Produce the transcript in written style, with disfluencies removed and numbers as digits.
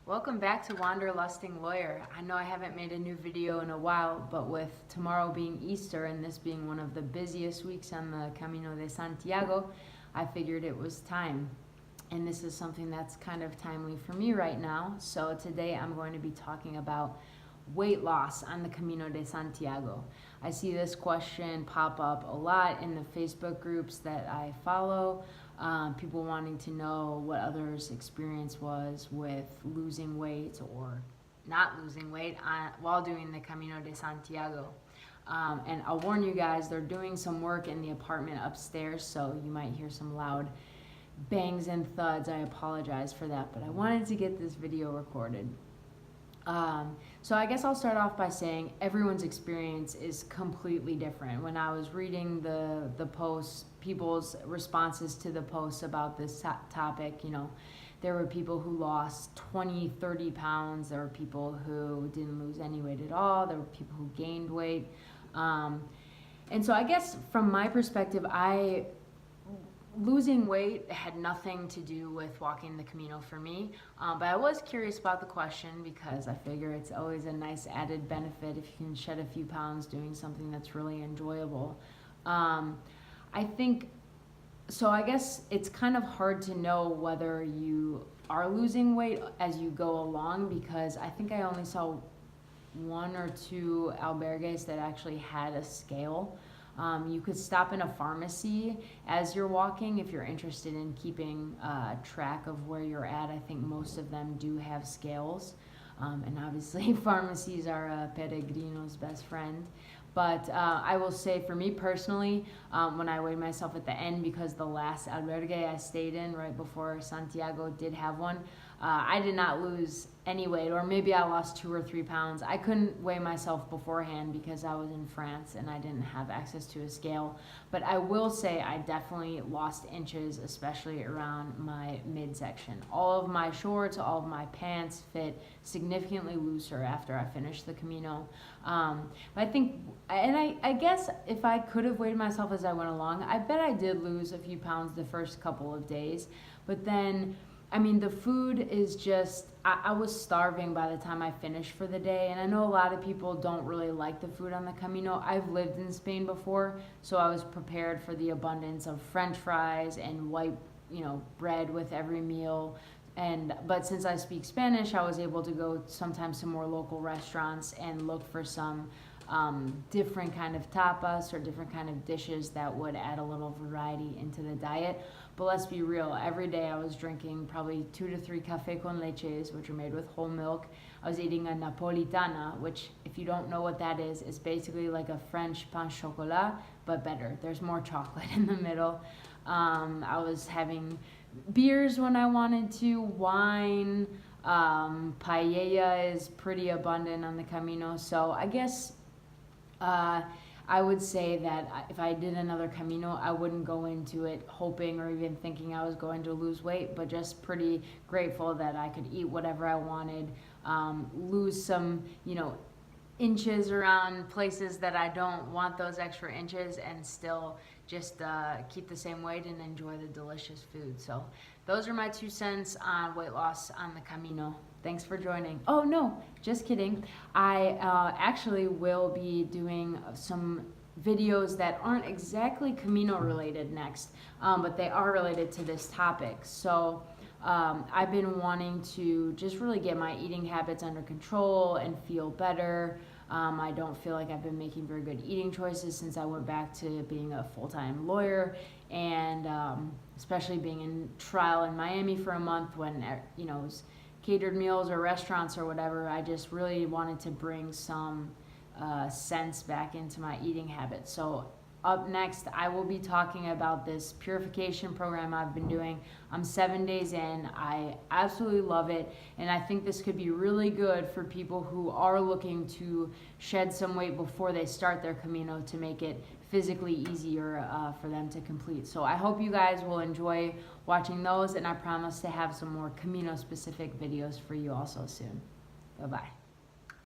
Welcome back to Wanderlusting Lawyer. I know I haven't made a new video in a while, but with tomorrow being Easter and this being one of the busiest weeks on the Camino de Santiago, I figured it was time. And this is something that's kind of timely for me right now. So today I'm going to be talking about weight loss on the Camino de Santiago. I see this question pop up a lot in the Facebook groups that I follow. People wanting to know what others' experience was with losing weight or not losing weight while doing the Camino de Santiago. And I'll warn you guys, they're doing some work in the apartment upstairs, so you might hear some loud bangs and thuds. I apologize for that, but I wanted to get this video recorded. So I guess I'll start off by saying everyone's experience is completely different. When I was reading the posts, people's responses to the posts about this topic, there were people who lost 20, 30 pounds. There were people who didn't lose any weight at all. There were people who gained weight. And so I guess from my perspective, losing weight had nothing to do with walking the Camino for me, but I was curious about the question because I figure it's always a nice added benefit if you can shed a few pounds doing something that's really enjoyable. I guess it's kind of hard to know whether you are losing weight as you go along, because I think I only saw one or two albergues that actually had a scale. You could stop in a pharmacy as you're walking if you're interested in keeping track of where you're at. I think most of them do have scales. And obviously pharmacies are a peregrino's best friend. But I will say for me personally, when I weighed myself at the end, because the last albergue I stayed in right before Santiago did have one, I did not lose any weight, or maybe I lost 2 or 3 pounds. I couldn't weigh myself beforehand because I was in France and I didn't have access to a scale. But I will say I definitely lost inches, especially around my midsection. All of my shorts, all of my pants fit significantly looser after I finished the Camino. But I guess if I could have weighed myself as I went along, I bet I did lose a few pounds the first couple of days. But then, the food is just, I was starving by the time I finished for the day. And I know a lot of people don't really like the food on the Camino. I've lived in Spain before, so I was prepared for the abundance of French fries and white, bread with every meal. But since I speak Spanish, I was able to go sometimes to more local restaurants and look for some different kind of tapas or different kind of dishes that would add a little variety into the diet. But let's be real, every day I was drinking probably 2 to 3 café con leches, which are made with whole milk. I was eating a napolitana, which, if you don't know what that is basically like a French pain chocolat, but better. There's more chocolate in the middle. I was having beers when I wanted to, wine. Paella is pretty abundant on the Camino. So I guess I would say that if I did another Camino, I wouldn't go into it hoping or even thinking I was going to lose weight, but just pretty grateful that I could eat whatever I wanted, lose some, inches around places that I don't want those extra inches, and still just keep the same weight and enjoy the delicious food. So those are my 2 cents on weight loss on the Camino. Thanks for joining. Oh no, just kidding. I actually will be doing some videos that aren't exactly Camino related next, but they are related to this topic. So I've been wanting to just really get my eating habits under control and feel better. I don't feel like I've been making very good eating choices since I went back to being a full-time lawyer, and especially being in trial in Miami for a month when, it was catered meals or restaurants or whatever. I just really wanted to bring some sense back into my eating habits. So up next, I will be talking about this purification program I've been doing. I'm 7 days in. I absolutely love it, and I think this could be really good for people who are looking to shed some weight before they start their Camino, to make it physically easier for them to complete. So I hope you guys will enjoy watching those, and I promise to have some more Camino specific videos for you also soon. Bye-bye.